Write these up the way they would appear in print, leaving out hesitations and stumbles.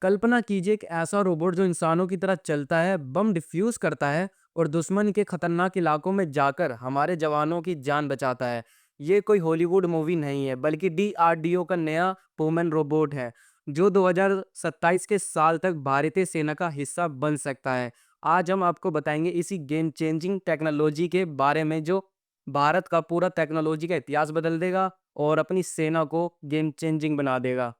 कल्पना कीजिए एक ऐसा रोबोट जो इंसानों की तरह चलता है, बम डिफ्यूज करता है और दुश्मन के खतरनाक इलाकों में जाकर हमारे जवानों की जान बचाता है। ये कोई हॉलीवुड मूवी नहीं है, बल्कि डीआरडीओ का नया पुमन रोबोट है, जो 2027 के साल तक भारतीय सेना का हिस्सा बन सकता है। आज हम आपको बताएंगे इसी गेम चेंजिंग टेक्नोलॉजी के बारे में, जो भारत का पूरा टेक्नोलॉजी का इतिहास बदल देगा और अपनी सेना को गेम चेंजिंग बना देगा।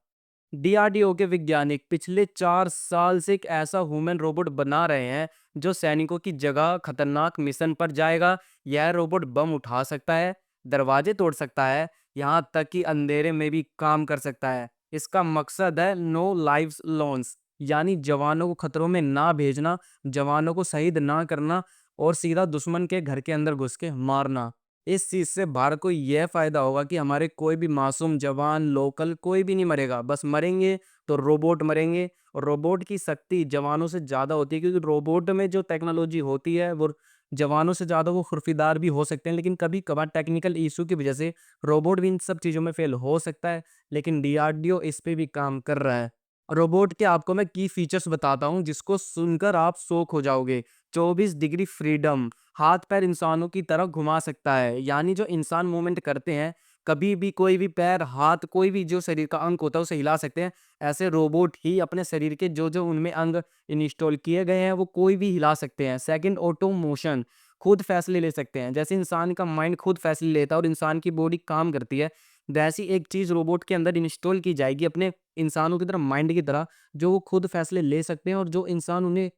डीआरडीओ के वैज्ञानिक पिछले 4 साल से एक ऐसा ह्यूमन रोबोट बना रहे हैं जो सैनिकों की जगह खतरनाक मिशन पर जाएगा। यह रोबोट बम उठा सकता है, दरवाजे तोड़ सकता है, यहाँ तक कि अंधेरे में भी काम कर सकता है। इसका मकसद है नो लाइव्स लॉन्स, यानी जवानों को खतरों में ना भेजना, जवानों को शहीद ना करना और सीधा दुश्मन के घर के अंदर घुस के मारना। इस चीज से भारत को यह फायदा होगा कि हमारे कोई भी मासूम जवान, लोकल कोई भी नहीं मरेगा। बस मरेंगे तो रोबोट मरेंगे, और रोबोट की शक्ति जवानों से ज्यादा होती है, क्योंकि रोबोट में जो टेक्नोलॉजी होती है वो जवानों से ज्यादा वो खुरफीदार भी हो सकते हैं। लेकिन कभी कभार टेक्निकल इशू की वजह से रोबोट भी इन सब चीजों में फेल हो सकता है, लेकिन डीआरडीओ इस पे भी काम कर रहा है। रोबोट के आपको मैं की फीचर्स बताता हूँ जिसको सुनकर आप शॉक हो जाओगे। 24 डिग्री फ्रीडम, हाथ पैर इंसानों की तरह घुमा सकता है, यानी जो इंसान मूवमेंट करते हैं, कभी भी कोई भी पैर, हाथ, कोई भी जो शरीर का अंग होता है उसे हिला सकते हैं। ऐसे रोबोट ही अपने शरीर के जो जो उनमें अंग इंस्टॉल किए गए हैं वो कोई भी हिला सकते हैं। सेकंड, ऑटो मोशन, खुद फैसले ले सकते हैं। जैसे इंसान का माइंड खुद फैसले लेता है और इंसान की बॉडी काम करती है, वैसी एक चीज रोबोट के अंदर इंस्टॉल की जाएगी अपने इंसानों की तरह, माइंड की तरह, जो वो खुद फैसले ले सकते हैं और जो इंसान उन्हें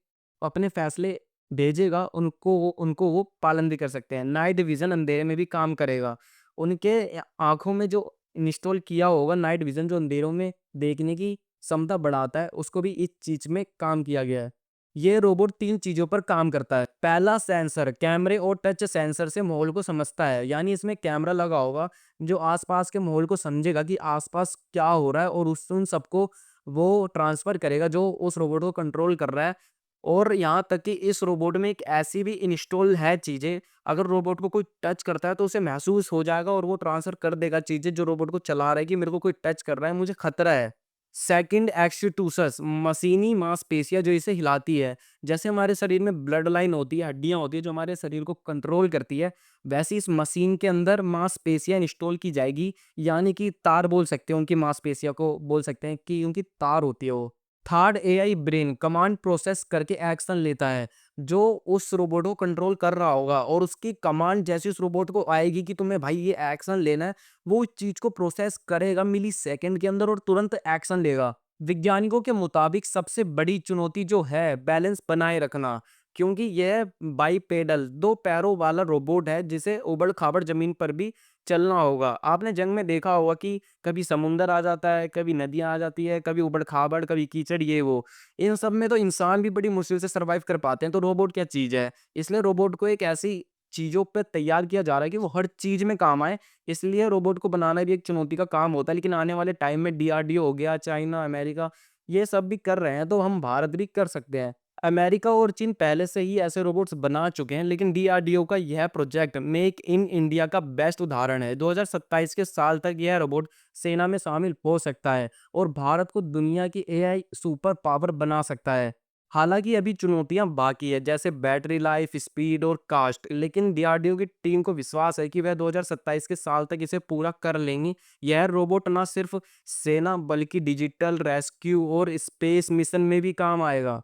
अपने फैसले भेजेगा उनको वो पालन भी कर सकते हैं। नाइट विज़न, अंधेरे में भी काम करेगा। उनके आँखों में जो इंस्टॉल किया होगा नाइट विज़न, जो अंधेरों में देखने की क्षमता बढ़ाता है, उसको भी इस चीज़ में काम किया गया है। ये रोबोट 3 चीज़ों पर काम करता है। पहला, सेंसर, कैमरे और टच सेंसर से माहौल को समझता है, यानी इसमें कैमरा लगा होगा जो आस-पास के माहौल को समझेगा कि आस-पास क्या हो रहा है, और उस उन सबको वो ट्रांसफ़र करेगा जो उस रोबोट को कंट्रोल कर रहा है। और यहाँ तक कि इस रोबोट में एक ऐसी भी इंस्टॉल है चीज़ें, अगर रोबोट को कोई टच करता है तो उसे महसूस हो जाएगा और वो ट्रांसफ़र कर देगा चीज़ें जो रोबोट को चला रहा है, कि मेरे को कोई टच कर रहा है, मुझे खतरा है। सेकंड, एक्सीटूसस, मशीनी मांसपेशियाँ जो इसे हिलाती है। जैसे हमारे शरीर में ब्लड लाइन होती है, हड्डियाँ होती है जो हमारे शरीर को कंट्रोल करती है, वैसे इस मशीन के अंदर मांसपेशियाँ इंस्टॉल की जाएगी, यानी कि तार बोल सकते हैं, उनकी मांसपेशियों को बोल सकते हैं कि उनकी तार होती है वो। Third, AI brain, command process करके एक्शन लेता है, जो उस रोबोट को कंट्रोल कर रहा होगा, और उसकी कमांड जैसे उस रोबोट को आएगी कि तुम्हें भाई ये एक्शन लेना है, वो उस चीज को प्रोसेस करेगा मिली सेकंड के अंदर और तुरंत एक्शन लेगा। वैज्ञानिकों के मुताबिक सबसे बड़ी चुनौती जो है बैलेंस बनाए रखना, क्योंकि यह बाईपेडल, 2 पैरों वाला रोबोट है जिसे उबड़ खाबड़ जमीन पर भी चलना होगा। आपने जंग में देखा होगा कि कभी समुंदर आ जाता है, कभी नदियाँ आ जाती है, कभी ऊबड़-खाबड़, कभी कीचड़, ये वो। इन सब में तो इंसान भी बड़ी मुश्किल से सर्वाइव कर पाते हैं, तो रोबोट क्या चीज़ है? इसलिए रोबोट को एक ऐसी चीज़ों पे तैयार किया जा रहा है कि वो हर चीज़ में काम आए, इसलिए रोबोट को बनाना भी एक चुनौती का काम होता है। लेकिन आने वाले टाइम में डीआरडीओ हो गया, चाइना, अमेरिका, ये सब भी कर रहे हैं, तो हम भारत भी कर सकते हैं। अमेरिका और चीन पहले से ही ऐसे रोबोट्स बना चुके हैं, लेकिन डीआरडीओ का यह प्रोजेक्ट मेक इन इंडिया का बेस्ट उदाहरण है। 2027 के साल तक यह रोबोट सेना में शामिल हो सकता है और भारत को दुनिया की एआई सुपर पावर बना सकता है। हालांकि अभी चुनौतियां बाकी है, जैसे बैटरी लाइफ, स्पीड और कास्ट, लेकिन डीआरडीओ की टीम को विश्वास है कि वह 2027 के साल तक इसे पूरा कर लेंगी। यह रोबोट न सिर्फ सेना बल्कि डिजिटल रेस्क्यू और स्पेस मिशन में भी काम आएगा।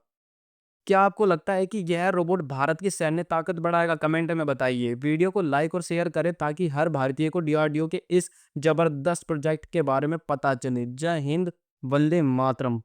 क्या आपको लगता है कि यह रोबोट भारत की सैन्य ताकत बढ़ाएगा? कमेंट में बताइए। वीडियो को लाइक और शेयर करें ताकि हर भारतीय को डीआरडीओ के इस जबरदस्त प्रोजेक्ट के बारे में पता चले। जय हिंद, वंदे मातरम।